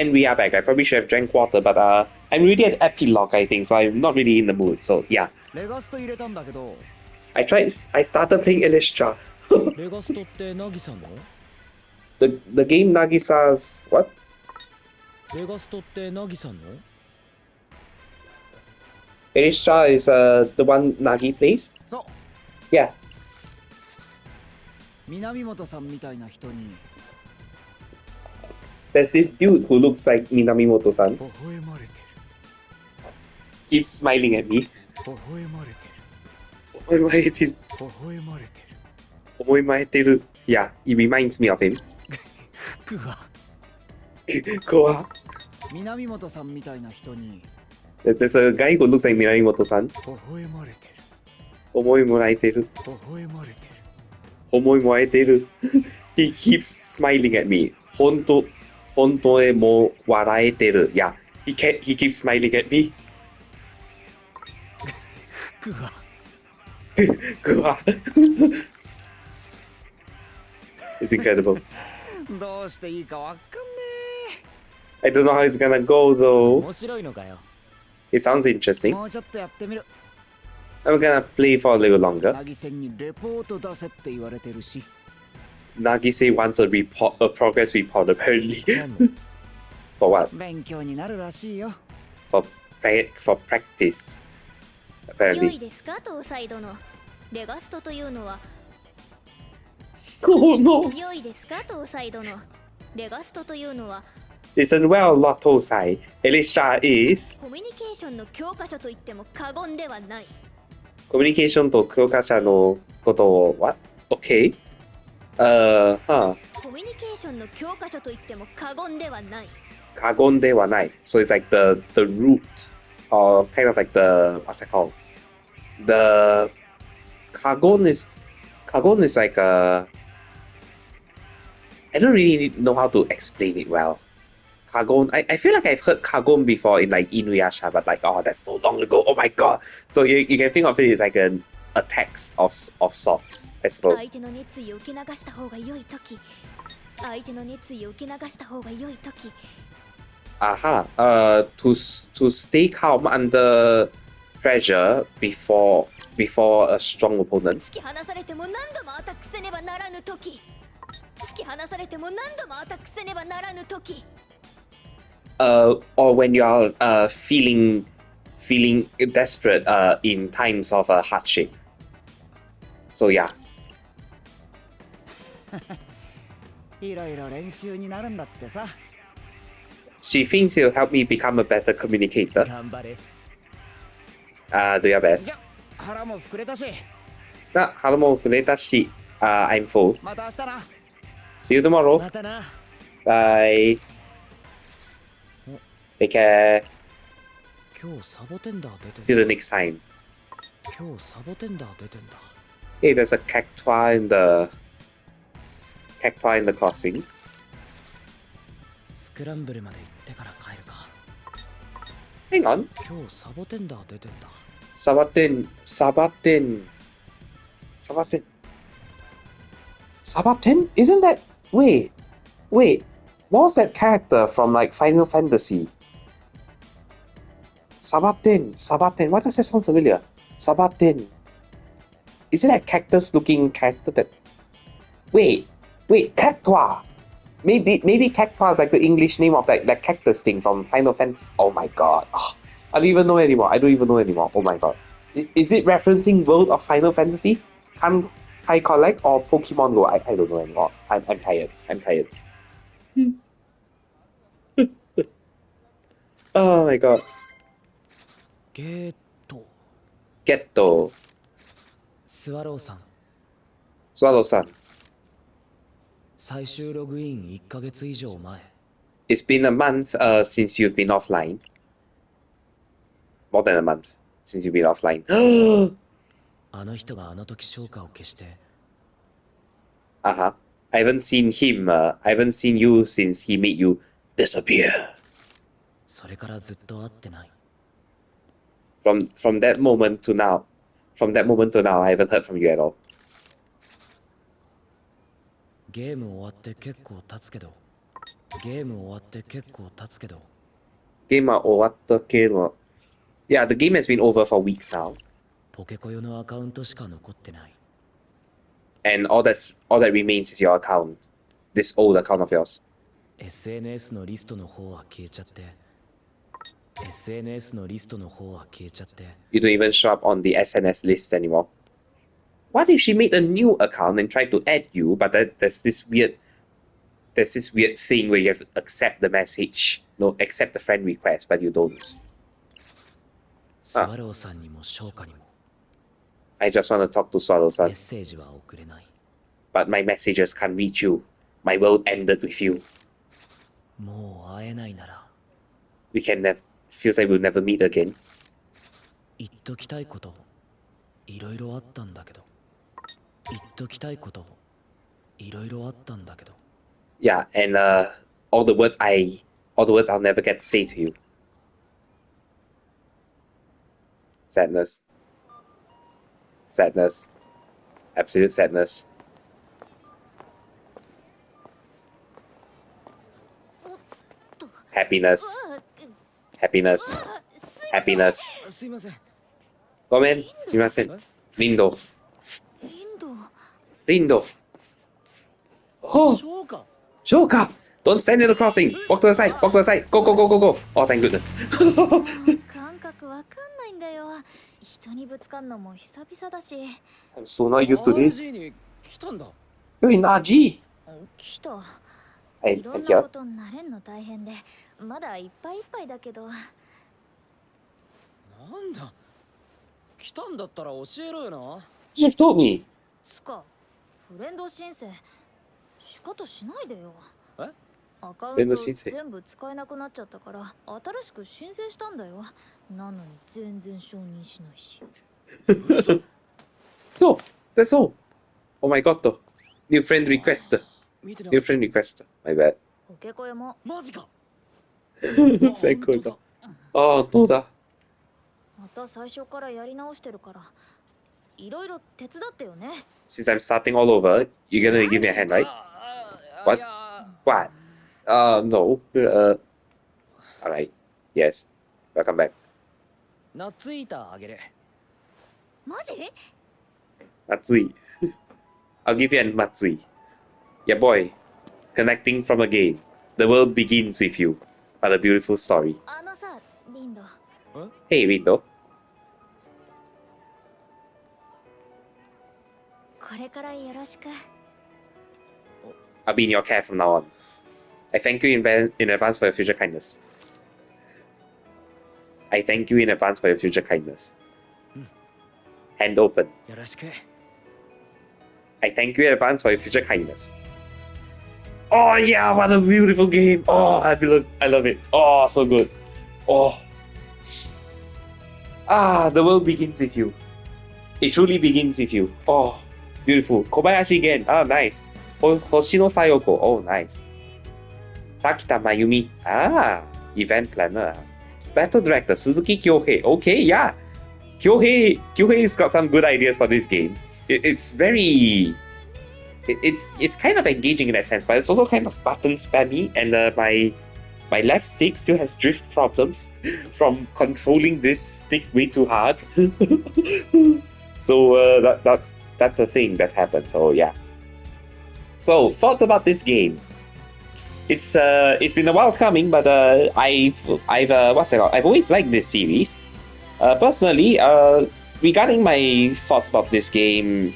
And we are back. I probably should have drank water, but I'm really at epilogue, I think, so I'm not really in the mood. So yeah. I started playing Elistra. The game Nagisa's what? Elistra is the one Nagi plays? Yeah. There's this dude who looks like Minamimoto-san. Keeps smiling at me. Yeah, it reminds me of him. Koa. There's a guy who looks like Minamimoto-san. He keeps smiling at me. Hontoe mo waraeteru. Yeah, he keeps smiling at me. It's incredible. I don't know how it's gonna go though. It sounds interesting. I'm gonna play for a little longer. Nagise wants a progress report apparently. For what? For practice. Apparently. Oh no! Listen well, Lord Tosai. Elisha is communication と教科書のことを what? Okay. Communication の教科書と言っても過言ではない。過言ではない。So it's like the root or kind of like the what's it called? The kagon is like a I don't really know how to explain it well. Kagon, I feel like I've heard Kagon before in like Inuyasha, but like, oh, that's so long ago. Oh my god. So you can think of it as like a text of sorts, I suppose. To stay calm under pressure before a strong opponent. Or when you are feeling desperate in times of hardship. So yeah. She thinks it'll help me become a better communicator. Do your best. I'm full. See you tomorrow. Bye. Take care. See you the next time. Hey, there's a cacti in the crossing. Hang on. Sabaten. Isn't that? Wait. What was that character from like Final Fantasy? Sabaten. Why does that sound familiar? Sabaten. Is it that cactus-looking character that? Wait, Cactua. Maybe Cactua is like the English name of that cactus thing from Final Fantasy. Oh my god. Oh, I don't even know anymore. Oh my god. Is it referencing World of Final Fantasy? Kai Collect or Pokemon Go? I don't know anymore. I'm tired. Oh my god. Getto. Swallow-san. It's been a month since you've been offline. More than a month since you've been offline. Uh-huh. I haven't seen him. I haven't seen you since he made you disappear. From that moment to now, I haven't heard from you at all. ゲーム終わって結構経つけどゲーム終わって結構経つけど、 Game終わったけど。Yeah, the game has been over for weeks now. ポケコヨのアカウントしか残ってない。 And all that remains is your account. This old account of yours. SNS のリストの方は消えちゃって、 SNS のリストの方は消えちゃって、 You don't even show up on the SNS list anymore. What if she made a new account and tried to add you, but there's this weird thing where you have to accept the message. No, accept the friend request, but you don't. スワローさんにもショウカにも I just want to talk to Swallow-san, メッセージは送れない。 but my messages can't reach you. My world ended with you. もう会えないなら We can never. Feels like we'll never meet again. 言っときたいこといろいろあったんだけど、言っときたいこといろいろあったんだけど、 Yeah, and all the words I'll never get to say to you. Sadness. Sadness. Absolute sadness. Happiness. Happiness. Happiness. すいません。 Gomen, sumimasen. Lindo. インド Lindo. Oh, ショウカ Joker! Don't stand in the crossing. Walk to the side. Walk to the side. Go, go, go, go, go. Oh, thank goodness. 感覚わかんないんだよ。人にぶつかんのも久々だし。 I'm so not used to this. RG に来たんだ。 You're in RG. 来た。 I いろん thank な you. こと慣れんの大変で、まだいっぱいいっぱいだけど。なんだ。来たんだったら教えろよな。 You should have told me. つか、フレンド申請。仕方しないでよ。え？アカウントフレンド申請全部使えなくなっちゃったから、新しく申請したんだよ。なのに全然承認しないし。 So, that's all. Oh my god, though. New friend request. 見てな New friend request. My bad. ポケコヨもマジか。 Thank you. Oh, どうだ? また最初からやり直してるからいろいろ手伝ってよね。 Since I'm starting all over, you're gonna give me a hand, right? What? いや What? No. Alright. Yes. Welcome back. ナッツイーターあげる。マジ？ Matsui. I'll give you a Matsui. Yeah, boy. Connecting from a game. The world begins with you. What a beautiful story. あのさ、リンド。 Hey, Rindo. これからよろしく。 I'll be in your care from now on. I thank you in advance for your future kindness. I thank you in advance for your future kindness. Hand open. よろしく。 I thank you in advance for your future kindness. Oh yeah, what a beautiful game. Oh, I love it. Oh, so good. Oh. The world begins with you. It truly begins with you. Oh, beautiful. Kobayashi again. Ah, nice. Hoshino Sayoko. Oh, nice. Takita Mayumi. Event planner. Battle director Suzuki Kyohei. Okay, yeah. Kyohei's got some good ideas for this game. It's very... It's kind of engaging in that sense, but it's also kind of button spammy, and my left stick still has drift problems from controlling this stick way too hard. So that's a thing that happens. So yeah. So thoughts about this game? It's been a while coming, but I've always liked this series. Personally, regarding my thoughts about this game,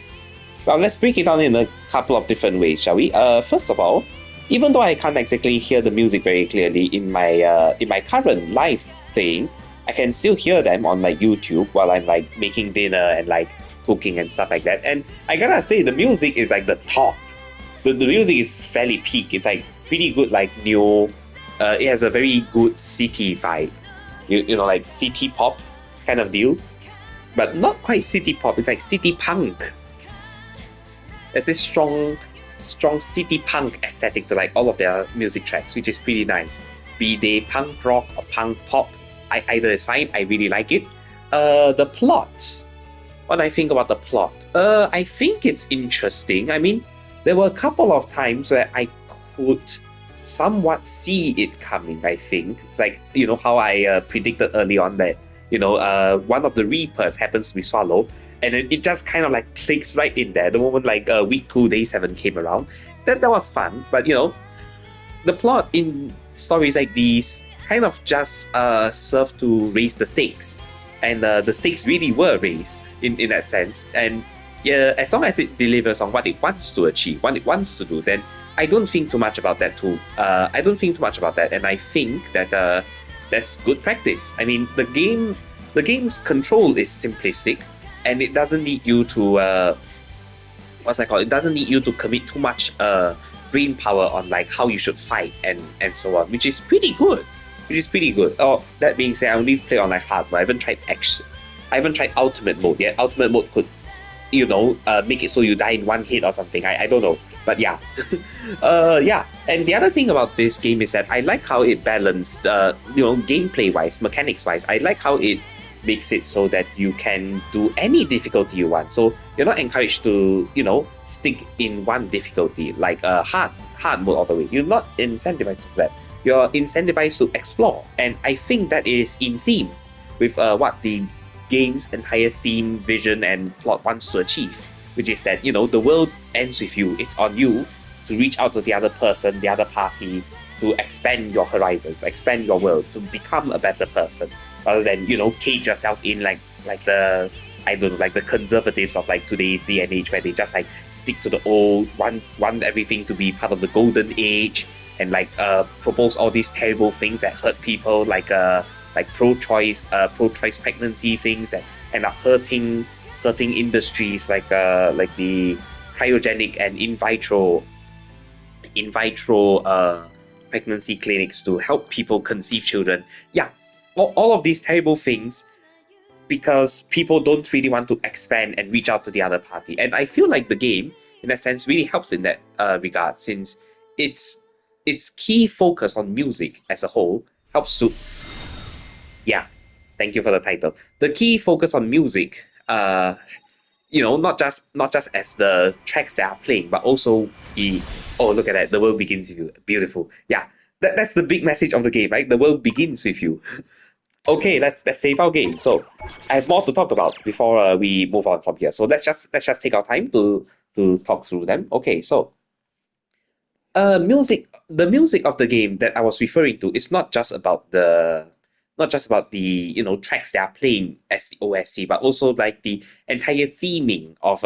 well, let's break it down in a couple of different ways, shall we? First of all, even though I can't exactly hear the music very clearly in my current live playing, I can still hear them on like YouTube while I'm like making dinner and like cooking and stuff like that. And I gotta say, the music is like the top. The music is fairly peak. It's like pretty good, like new. It has a very good city vibe. You know, like city pop kind of deal, but not quite city pop. It's like city punk. There's this strong city punk aesthetic to like all of their music tracks, which is pretty nice. Be they punk rock or punk pop, either is fine. I really like it. The plot. What do I think about the plot? I think it's interesting. I mean, there were a couple of times where I could somewhat see it coming, I think. It's like, you know, how I predicted early on that, you know, one of the Reapers happens to be Swallow, and it just kind of like clicks right in there the moment like week 2, day 7 came around. That was fun, but you know, the plot in stories like these kind of just serve to raise the stakes, and the stakes really were raised in that sense. And yeah, as long as it delivers on what it wants to achieve, what it wants to do, then I don't think too much about that too. I don't think too much about that, and I think that that's good practice. I mean, the game's control is simplistic, and it doesn't need you to what's that called? It doesn't need you to commit too much brain power on like how you should fight and so on, which is pretty good. Oh, that being said, I only play on like hard mode. I haven't tried ultimate mode yet. Ultimate mode could, you know, make it so you die in one hit or something. I don't know, but yeah. Yeah. And the other thing about this game is that I like how it balanced, you know, gameplay wise, mechanics wise. I like how it makes it so that you can do any difficulty you want. So you're not encouraged to, you know, stick in one difficulty like hard mode all the way. You're not incentivized to that. You're incentivized to explore, and I think that is in theme with what the game's entire theme, vision, and plot wants to achieve, which is that, you know, the world ends with you. It's on you to reach out to the other person, the other party, to expand your horizons, expand your world, to become a better person, rather than, you know, cage yourself in like the, I don't know, like the conservatives of like today's day and age, where they just like stick to the old, want everything to be part of the golden age, and like propose all these terrible things that hurt people, like pro-choice pregnancy things that end up hurting industries like the cryogenic and in vitro pregnancy clinics to help people conceive children. Yeah, all of these terrible things, because people don't really want to expand and reach out to the other party. And I feel like the game, in a sense, really helps in that regard, since its key focus on music as a whole helps to, yeah, thank you for the title. The key focus on music, you know, not just as the tracks that are playing, but also oh, look at that, the world begins with you. Beautiful. Yeah, that's the big message of the game, right? The world begins with you. Okay, let's save our game. So I have more to talk about before we move on from here. So let's just take our time to talk through them. Okay, so the music of the game that I was referring to is not just about the you know, tracks that are playing as the OST, but also like the entire theming of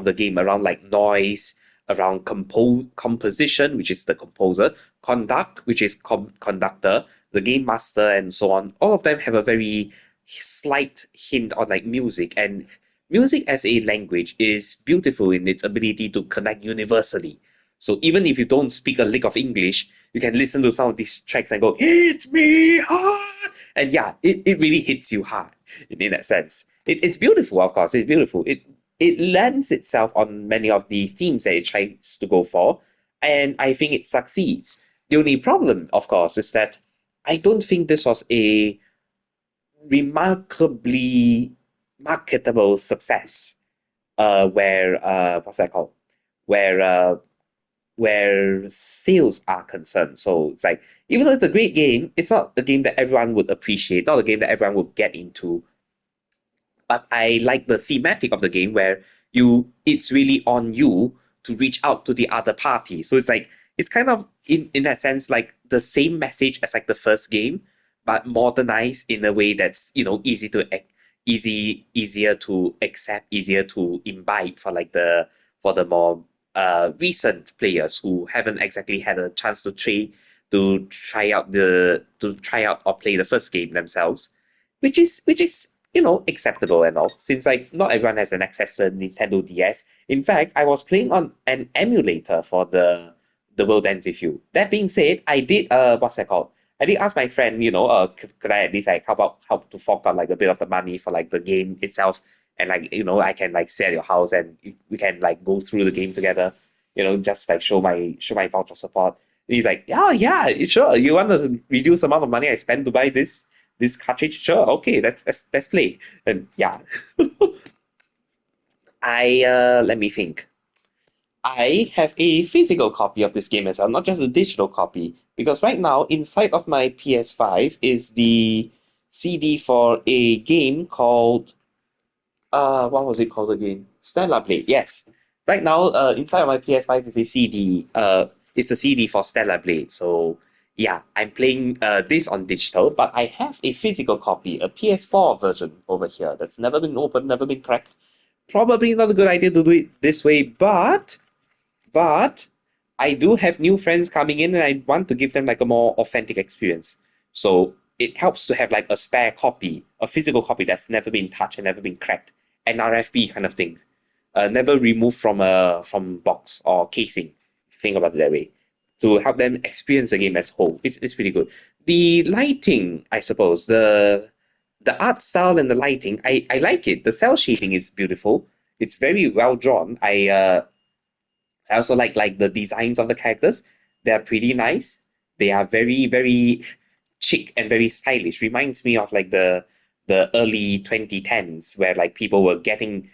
the game around like noise, around composition, which is the composer, conduct, which is conductor, the game master, and so on. All of them have a very slight hint on like music, and music as a language is beautiful in its ability to connect universally. So even if you don't speak a lick of English, you can listen to some of these tracks and go, "Hits me hard," and yeah, it really hits you hard in that sense. It's beautiful, of course. It's beautiful. It lends itself on many of the themes that it tries to go for, and I think it succeeds. The only problem, of course, is that I don't think this was a remarkably marketable success. Where what's that called? Where sales are concerned. So it's like, even though it's a great game, it's not a game that everyone would appreciate, not a game that everyone would get into. But I like the thematic of the game where it's really on you to reach out to the other party. So it's like, it's kind of in that sense like the same message as like the first game, but modernized in a way that's, you know, easier to accept, easier to imbibe for like for the more recent players who haven't exactly had a chance to try out or play the first game themselves, which is, you know, acceptable and all, since like not everyone has an access to a Nintendo DS. In fact, I was playing on an emulator for the World Ends With You. That being said, I did what's that called? I did ask my friend, you know, could I at least like help to fork out like a bit of the money for like the game itself, and like, you know, I can like stay at your house and we can like go through the game together, you know, just like show my voucher support. And he's like, yeah, sure. You want to reduce the amount of money I spend to buy this cartridge? Sure, okay, let's play. And yeah, I let me think. I have a physical copy of this game as well, not just a digital copy. Because right now, inside of my PS5 is the CD for a game called what was it called again? Stellar Blade. Yes. Right now, inside of my PS5 is a CD. It's a CD for Stellar Blade. So yeah, I'm playing this on digital, but I have a physical copy, a PS4 version over here that's never been opened, never been cracked. Probably not a good idea to do it this way, but I do have new friends coming in and I want to give them like a more authentic experience. So it helps to have like a spare copy, a physical copy that's never been touched and never been cracked, an RFB kind of thing, never removed from box or casing. Think about it that way, to help them experience the game as a whole. It's pretty good. The lighting, I suppose, the art style and the lighting, I like it. The cell shading is beautiful. It's very well drawn. I also like the designs of the characters. They are pretty nice. They are very chic and very stylish. Reminds me of like the early 2010s where like people were getting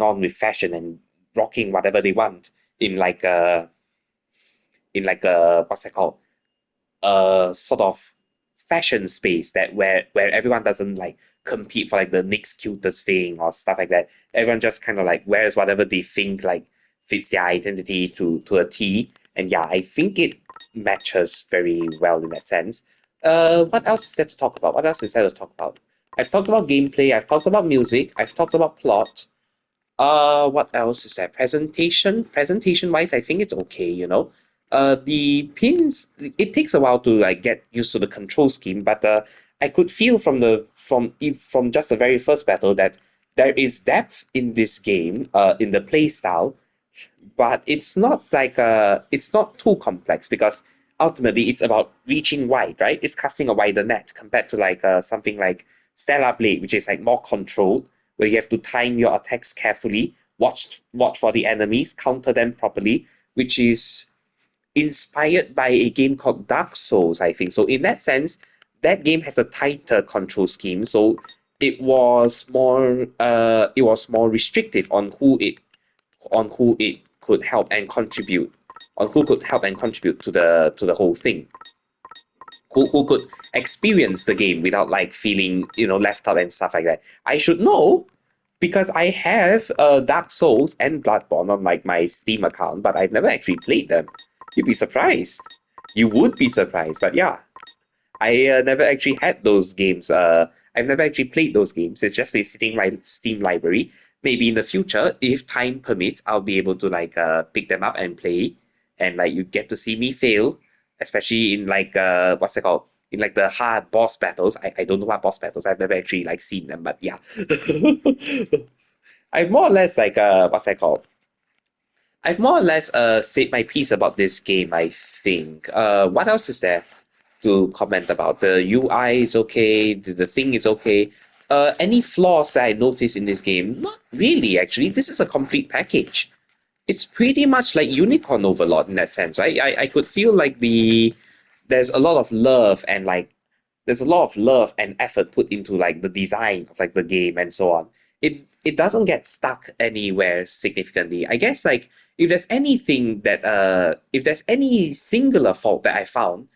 on with fashion and rocking whatever they want in like a what's that called? A sort of fashion space that where everyone doesn't like compete for like the next cutest thing or stuff like that. Everyone just kind of like wears whatever they think like fits their identity to a T. And yeah, I think it matches very well in that sense. What else is there to talk about? What else is there to talk about? I've talked about gameplay, I've talked about music, I've talked about plot. What else is there? Presentation. Presentation wise, I think it's okay, you know. The pins, it takes a while to like get used to the control scheme, but I could feel from just the very first battle that there is depth in this game, in the play style, but it's not too complex because ultimately it's about reaching wide, right? It's casting a wider net compared to like something like Stellar Blade, which is like more controlled, where you have to time your attacks carefully, watch for the enemies, counter them properly, which is inspired by a game called Dark Souls, I think. So in that sense, that game has a tighter control scheme. So it was more restrictive on who it could help and contribute, on who could help and contribute to the whole thing, who could experience the game without like feeling left out and stuff like that. I should know because I have Dark Souls and Bloodborne on like my Steam account, but I've never actually played them. You'd be surprised. You would be surprised, but yeah, I never actually had those games. I've never actually played those games. It's just been sitting in my Steam library. Maybe in the future, if time permits, I'll be able to like pick them up and play. And like you get to see me fail, especially in like what's it called? In like the hard boss battles. I don't know what boss battles. I've never actually like seen them, but yeah. I've more or less like what's that called? I've more or less said my piece about this game, I think. What else is there to comment about? The UI is okay, the thing is okay. Any flaws that I noticed in this game? Not really, actually. This is a complete package. It's pretty much like Unicorn Overlord in that sense, right? I could feel like there's a lot of love and like there's a lot of love and effort put into like the design of like the game and so on. It doesn't get stuck anywhere significantly. I guess like if there's anything that if there's any singular fault that I found,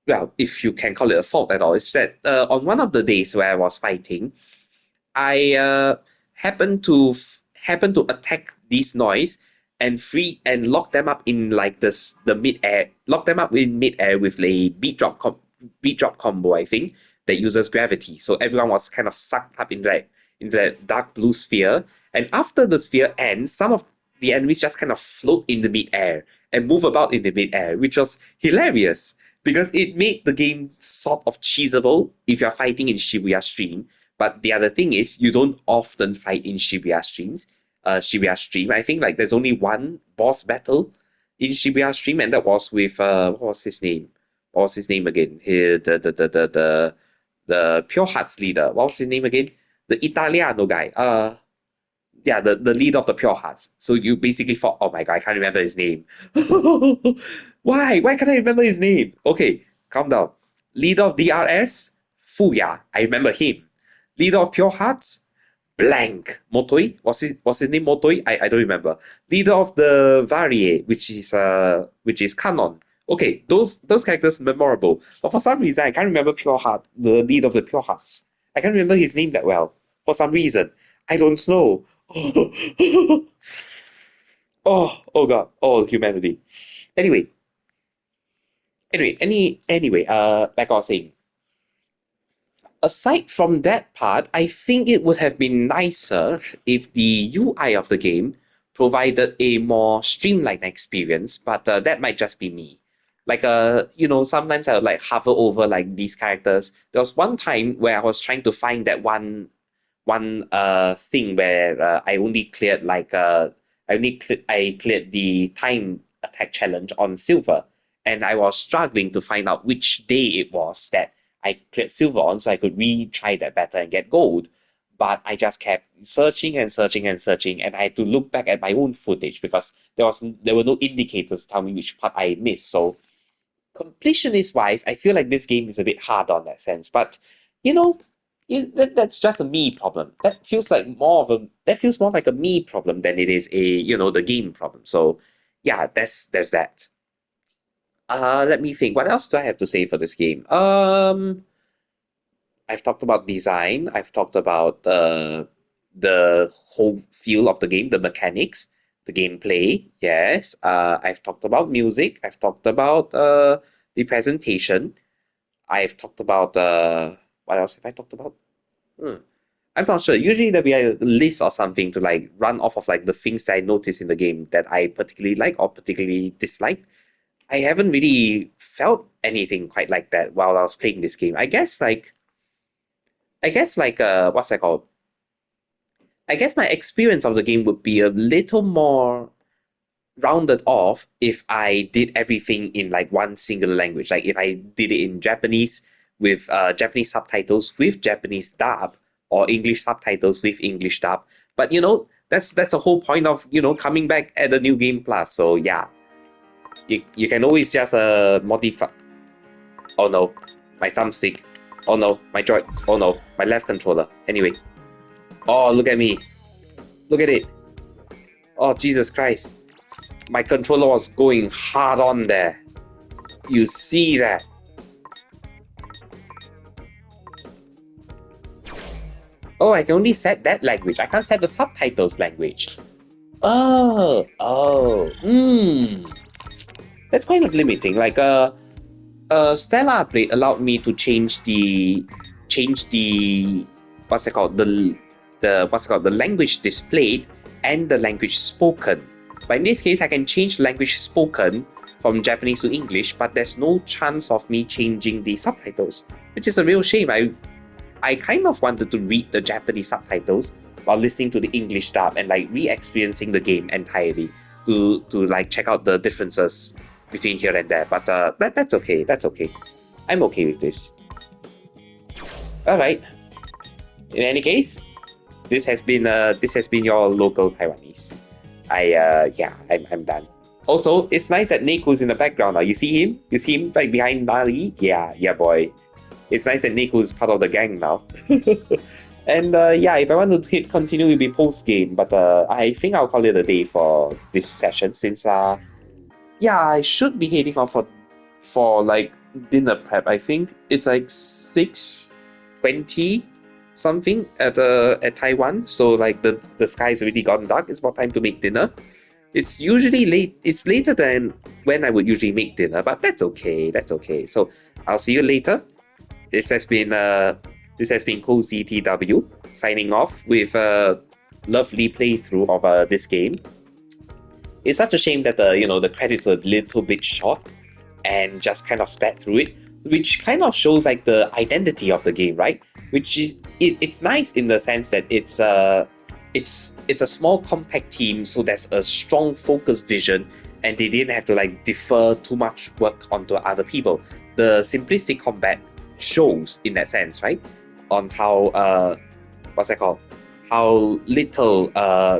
well, if you can call it a fault at all, is that on one of the days where I was fighting, I happened to attack these noise and free and lock them up in like this the mid air, lock them up in mid air with a beat drop combo, I think, that uses gravity. So everyone was kind of sucked up in that dark blue sphere. And after the sphere ends, some of the enemies just kind of float in the mid air and move about in the mid air, which was hilarious because it made the game sort of cheesable if you're fighting in Shibuya Stream. But the other thing is, you don't often fight in Shibuya streams. Shibuya stream. I think like there's only one boss battle in Shibuya stream, and that was with what was his name? What was his name again? The Pure Hearts leader. What was his name again? The Italiano guy. Yeah, the leader of the Pure Hearts. So you basically fought. Oh my god, I can't remember his name. Why? Why can't I remember his name? Okay, calm down. Leader of DRS, Fuya. I remember him. Leader of Pure Hearts, blank Motoi. Was his name Motoi? I don't remember. Leader of the Varie, which is canon. Okay, those characters memorable. But for some reason I can't remember Pure Heart, the leader of the Pure Hearts. I can't remember his name that well. For some reason. I don't know. Oh god. Oh humanity. Anyway. Like I was saying, aside from that part, I think it would have been nicer if the UI of the game provided a more streamlined experience, but that might just be me. Like, sometimes I would like hover over like these characters. There was one time where I was trying to find that one thing where I cleared the time attack challenge on silver, and I was struggling to find out which day it was that I cleared silver on so I could retry that battle and get gold. But I just kept searching and searching and searching, and I had to look back at my own footage because there were no indicators to tell me which part I missed. So completionist wise, I feel like this game is a bit hard on that sense. But you know, that's just a me problem. That feels more like a me problem than it is the game problem. So yeah, there's that. Let me think. What else do I have to say for this game? I've talked about design. I've talked about the whole feel of the game, the mechanics, the gameplay. Yes. I've talked about music. I've talked about the presentation. I've talked about what else have I talked about? I'm not sure. Usually there'll be a list or something to like run off of like the things that I notice in the game that I particularly like or particularly dislike. I haven't really felt anything quite like that while I was playing this game. What's that called? I guess my experience of the game would be a little more rounded off if I did everything in like one single language. Like if I did it in Japanese with Japanese subtitles with Japanese dub or English subtitles with English dub. But that's the whole point of coming back at the New Game Plus. So yeah. You can always just modify. Oh no, my thumbstick. Oh no, my joy. Oh no, my left controller. Anyway. Oh, look at me. Look at it. Oh, Jesus Christ. My controller was going hard on there. You see that? Oh, I can only set that language. I can't set the subtitles language. Oh. That's kind of limiting. Like Stellar upgrade allowed me to change the the language displayed and the language spoken. But in this case, I can change language spoken from Japanese to English, but there's no chance of me changing the subtitles, which is a real shame. I kind of wanted to read the Japanese subtitles while listening to the English dub and like re-experiencing the game entirely to like check out the differences between here and there, but that's okay. That's okay. I'm okay with this. All right. In any case, this has been your local Taiwanese. I'm done. Also, it's nice that Neku's in the background now. You see him? You see him right behind Nali? Yeah, boy. It's nice that Neku's part of the gang now. And if I want to hit continue, it'll be post game. But I think I'll call it a day for this session since I should be heading off for like dinner prep. I think it's like 6:20 something at Taiwan. So like the sky's already gone dark. It's about time to make dinner. It's usually late. It's later than when I would usually make dinner, but that's okay. That's okay. So I'll see you later. This has been Cozy TW signing off with a lovely playthrough of this game. It's such a shame that the credits are a little bit short and just kind of sped through it, which kind of shows like the identity of the game, right? Which is it's nice in the sense that it's a small compact team, so there's a strong focused vision, and they didn't have to like defer too much work onto other people. The simplistic combat shows in that sense, right? On how how little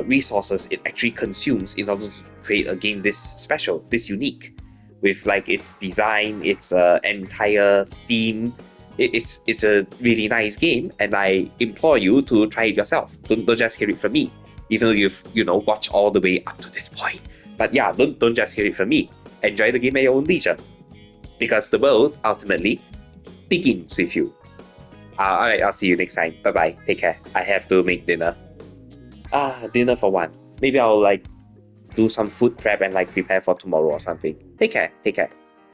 resources it actually consumes in order to create a game this special, this unique, with like its design, its entire theme, it's a really nice game, and I implore you to try it yourself. Don't just hear it from me, even though you've watched all the way up to this point. But yeah, don't just hear it from me. Enjoy the game at your own leisure, because the world ultimately begins with you. Alright, I'll see you next time. Bye bye. Take care. I have to make dinner. Dinner for one. Maybe I'll do some food prep and prepare for tomorrow or something. Take care.